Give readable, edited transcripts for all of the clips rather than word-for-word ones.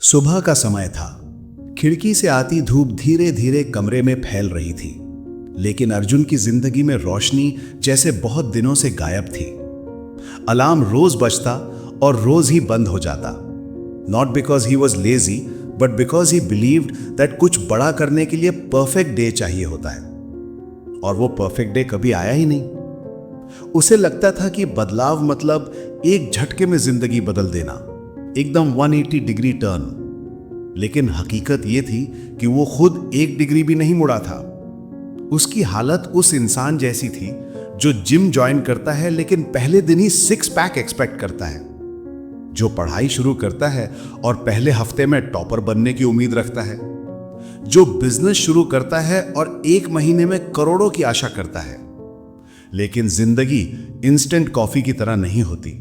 सुबह का समय था। खिड़की से आती धूप धीरे धीरे कमरे में फैल रही थी, लेकिन अर्जुन की जिंदगी में रोशनी जैसे बहुत दिनों से गायब थी। अलार्म रोज बजता और रोज ही बंद हो जाता। Not because he was lazy, but because he believed that कुछ बड़ा करने के लिए परफेक्ट डे चाहिए होता है, और वो परफेक्ट डे कभी आया ही नहीं। उसे लगता था कि बदलाव मतलब एक झटके में जिंदगी बदल देना, एकदम 180 डिग्री टर्न। लेकिन हकीकत यह थी कि वो खुद 1 डिग्री भी नहीं मुड़ा था। उसकी हालत उस इंसान जैसी थी जो जिम ज्वाइन करता है लेकिन पहले दिन ही 6 पैक एक्सपेक्ट करता है, जो पढ़ाई शुरू करता है और पहले हफ्ते में टॉपर बनने की उम्मीद रखता है, जो बिजनेस शुरू करता है और 1 महीने में करोड़ों की आशा करता है। लेकिन जिंदगी इंस्टेंट कॉफी की तरह नहीं होती।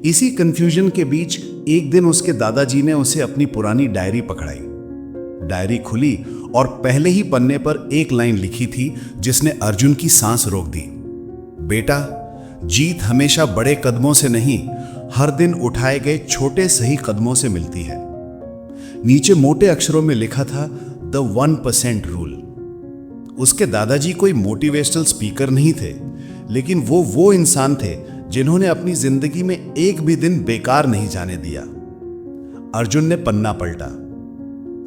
इसी कंफ्यूजन के बीच एक दिन उसके दादाजी ने उसे अपनी पुरानी डायरी पकड़ाई। डायरी खुली और पहले ही पन्ने पर एक लाइन लिखी थी जिसने अर्जुन की सांस रोक दी। बेटा, जीत हमेशा बड़े कदमों से नहीं, हर दिन उठाए गए छोटे सही कदमों से मिलती है। नीचे मोटे अक्षरों में लिखा था द 1% रूल। उसके दादाजी कोई मोटिवेशनल स्पीकर नहीं थे, लेकिन वो इंसान थे जिन्होंने अपनी जिंदगी में एक भी दिन बेकार नहीं जाने दिया। अर्जुन ने पन्ना पलटा।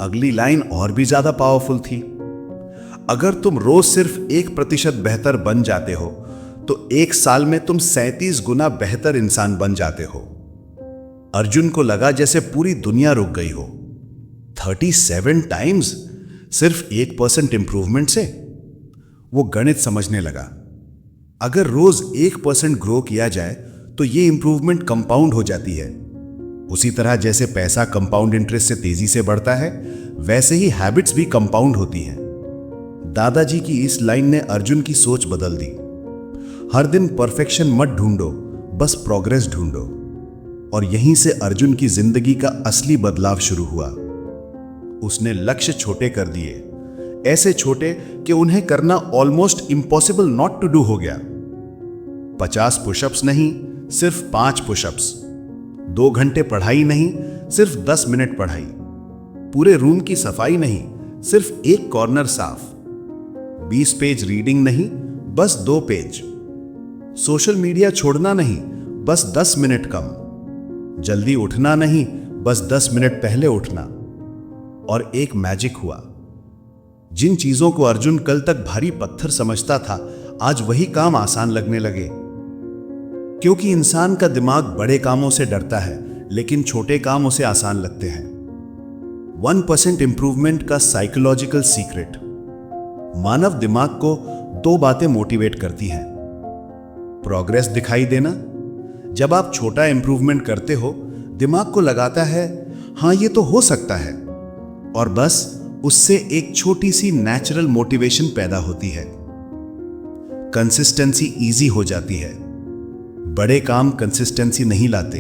अगली लाइन और भी ज्यादा पावरफुल थी। अगर तुम रोज सिर्फ 1% बेहतर बन जाते हो तो 1 साल में तुम 37 गुना बेहतर इंसान बन जाते हो। अर्जुन को लगा जैसे पूरी दुनिया रुक गई हो। 37 टाइम्स सिर्फ 1% इंप्रूवमेंट से। वो गणित समझने लगा। अगर रोज 1% ग्रो किया जाए तो ये इंप्रूवमेंट कंपाउंड हो जाती है। उसी तरह जैसे पैसा कंपाउंड इंटरेस्ट से तेजी से बढ़ता है, वैसे ही हैबिट्स भी कंपाउंड होती हैं। दादाजी की इस लाइन ने अर्जुन की सोच बदल दी। हर दिन परफेक्शन मत ढूंढो, बस प्रोग्रेस ढूंढो। और यहीं से अर्जुन की जिंदगी का असली बदलाव शुरू हुआ। उसने लक्ष्य छोटे कर दिए, ऐसे छोटे कि उन्हें करना almost impossible not to do हो गया। 50 पुशअप्स नहीं, सिर्फ 5 पुशअप्स। 2 घंटे पढ़ाई नहीं, सिर्फ 10 मिनट पढ़ाई। पूरे रूम की सफाई नहीं, सिर्फ 1 कॉर्नर साफ। 20 पेज रीडिंग नहीं, बस 2 पेज। सोशल मीडिया छोड़ना नहीं, बस 10 मिनट कम। जल्दी उठना नहीं, बस 10 मिनट पहले उठना। और एक मैजिक हुआ। जिन चीजों को अर्जुन कल तक भारी पत्थर समझता था, आज वही काम आसान लगने लगे। क्योंकि इंसान का दिमाग बड़े कामों से डरता है, लेकिन छोटे काम उसे आसान लगते हैं। 1% इंप्रूवमेंट का साइकोलॉजिकल सीक्रेट। मानव दिमाग को 2 बातें मोटिवेट करती हैं। प्रोग्रेस दिखाई देना। जब आप छोटा इंप्रूवमेंट करते हो, दिमाग को लगाता है हां ये तो हो सकता है, और बस उससे एक छोटी सी नेचुरल मोटिवेशन पैदा होती है। कंसिस्टेंसी इजी हो जाती है। बड़े काम कंसिस्टेंसी नहीं लाते,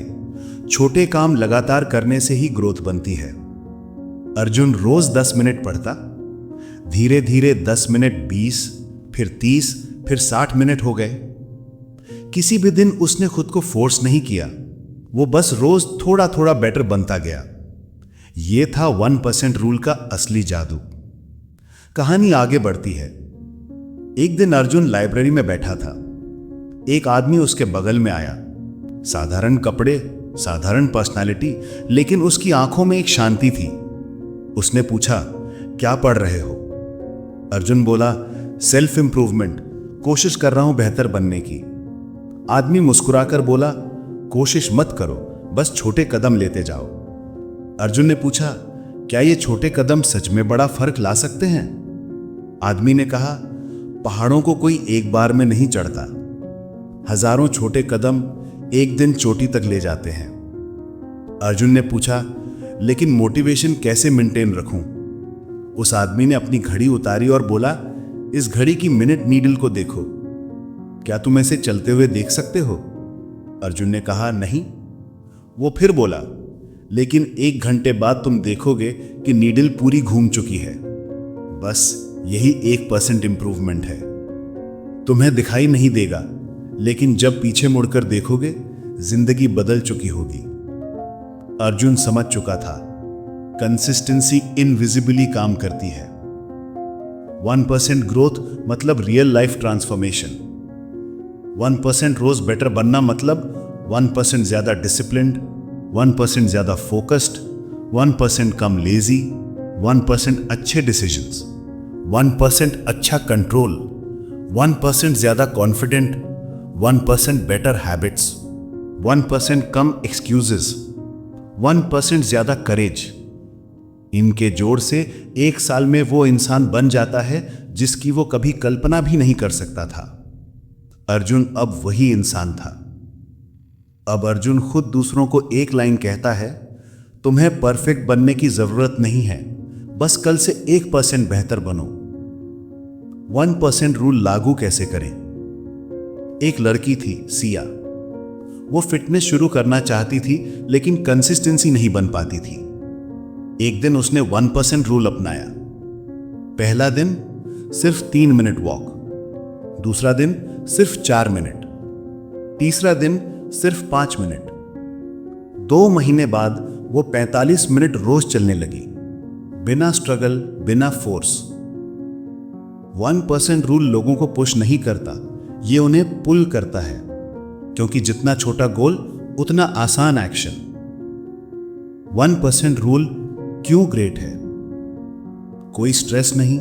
छोटे काम लगातार करने से ही ग्रोथ बनती है। अर्जुन रोज 10 मिनट पढ़ता। धीरे धीरे 10 मिनट 20, फिर 30, फिर 60 मिनट हो गए। किसी भी दिन उसने खुद को फोर्स नहीं किया, वो बस रोज थोड़ा थोड़ा बेटर बनता गया। यह था 1% रूल का असली जादू। कहानी आगे बढ़ती है। एक दिन अर्जुन लाइब्रेरी में बैठा था। एक आदमी उसके बगल में आया। साधारण कपड़े, साधारण पर्सनालिटी, लेकिन उसकी आंखों में एक शांति थी। उसने पूछा, क्या पढ़ रहे हो? अर्जुन बोला, सेल्फ इंप्रूवमेंट, कोशिश कर रहा हूं बेहतर बनने की। आदमी मुस्कुराकर बोला, कोशिश मत करो, बस छोटे कदम लेते जाओ। अर्जुन ने पूछा, क्या ये छोटे कदम सच में बड़ा फर्क ला सकते हैं? आदमी ने कहा, पहाड़ों को कोई एक बार में नहीं चढ़ता। हजारों छोटे कदम एक दिन चोटी तक ले जाते हैं। अर्जुन ने पूछा, लेकिन मोटिवेशन कैसे मेंटेन रखूं? उस आदमी ने अपनी घड़ी उतारी और बोला, इस घड़ी की मिनट नीडल को देखो। क्या तुम ऐसे चलते हुए देख सकते हो? अर्जुन ने कहा, नहीं। वो फिर बोला, लेकिन 1 घंटे बाद तुम देखोगे कि नीडल पूरी घूम चुकी है। बस यही 1% इंप्रूवमेंट है। तुम्हें दिखाई नहीं देगा, लेकिन जब पीछे मुड़कर देखोगे, जिंदगी बदल चुकी होगी। अर्जुन समझ चुका था, कंसिस्टेंसी इनविजिबली काम करती है। 1% ग्रोथ मतलब रियल लाइफ ट्रांसफॉर्मेशन। 1% रोज बेटर बनना मतलब 1% ज्यादा डिसिप्लिन्ड, 1% ज्यादा फोकस्ड, 1% कम लेजी, 1% अच्छे डिसीजंस, 1% अच्छा कंट्रोल, 1% ज्यादा कॉन्फिडेंट, 1% बेटर हैबिट्स, 1% कम एक्सक्यूजेस, 1% ज्यादा करेज। इनके जोड़ से 1 साल में वो इंसान बन जाता है जिसकी वो कभी कल्पना भी नहीं कर सकता था। अर्जुन अब वही इंसान था। अब अर्जुन खुद दूसरों को एक लाइन कहता है, तुम्हें परफेक्ट बनने की जरूरत नहीं है, बस कल से 1% बेहतर बनो। 1% रूल लागू कैसे करें? एक लड़की थी सिया। वो फिटनेस शुरू करना चाहती थी लेकिन कंसिस्टेंसी नहीं बन पाती थी। एक दिन उसने 1% रूल अपनाया। पहला दिन सिर्फ 3 मिनट वॉक, दूसरा दिन सिर्फ 4 मिनट, तीसरा दिन सिर्फ 5 मिनट। 2 महीने बाद वो 45 मिनट रोज चलने लगी, बिना स्ट्रगल, बिना फोर्स। 1% रूल लोगों को पुश नहीं करता, ये उन्हें पुल करता है, क्योंकि जितना छोटा गोल उतना आसान एक्शन। 1% रूल क्यों ग्रेट है? कोई स्ट्रेस नहीं,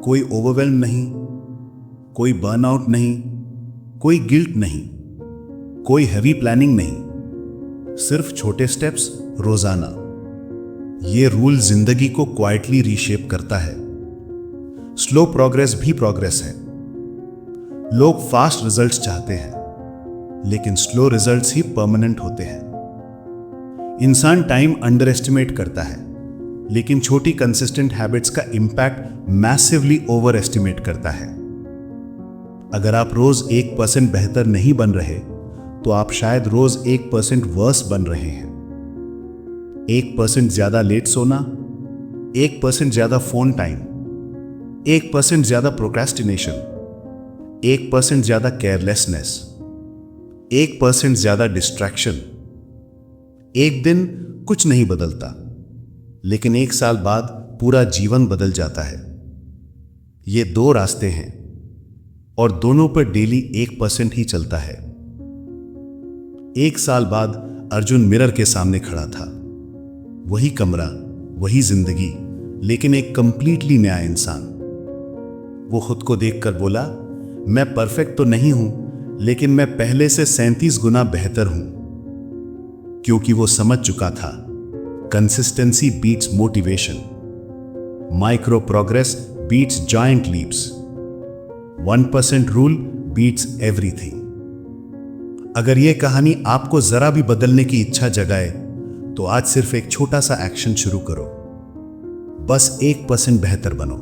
कोई ओवरवेल्म नहीं, कोई बर्नआउट नहीं, कोई गिल्ट नहीं, कोई हैवी प्लानिंग नहीं, सिर्फ छोटे स्टेप्स रोजाना। ये रूल जिंदगी को क्वाइटली रीशेप करता है। स्लो प्रोग्रेस भी प्रोग्रेस है। लोग फास्ट रिजल्ट्स चाहते हैं, लेकिन स्लो रिजल्ट्स ही परमानेंट होते हैं। इंसान टाइम अंडर एस्टिमेट करता है, लेकिन छोटी कंसिस्टेंट हैबिट्स का इंपैक्ट मैसिवली ओवर एस्टिमेट करता है। अगर आप रोज 1% बेहतर नहीं बन रहे, तो आप शायद रोज 1% वर्स बन रहे हैं। 1% ज्यादा लेट सोना, 1% ज्यादा फोन टाइम, 1% ज्यादा प्रोक्रेस्टिनेशन, 1% ज्यादा केयरलेसनेस, 1% ज्यादा डिस्ट्रैक्शन। एक दिन कुछ नहीं बदलता, लेकिन 1 साल बाद पूरा जीवन बदल जाता है। ये 2 रास्ते हैं और दोनों पर डेली 1% ही चलता है। 1 साल बाद अर्जुन मिरर के सामने खड़ा था। वही कमरा, वही जिंदगी, लेकिन एक कंप्लीटली नया इंसान। वो खुद को देखकर बोला, मैं परफेक्ट तो नहीं हूं, लेकिन मैं पहले से 37 गुना बेहतर हूं। क्योंकि वो समझ चुका था, consistency beats motivation, micro progress beats giant leaps, 1% rule beats everything. अगर यह कहानी आपको जरा भी बदलने की इच्छा जगाए, तो आज सिर्फ एक छोटा सा एक्शन शुरू करो। बस 1% बेहतर बनो।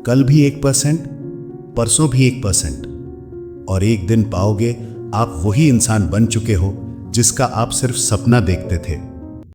कल भी 1%, परसों भी 1%, और एक दिन पाओगे आप वही इंसान बन चुके हो जिसका आप सिर्फ सपना देखते थे।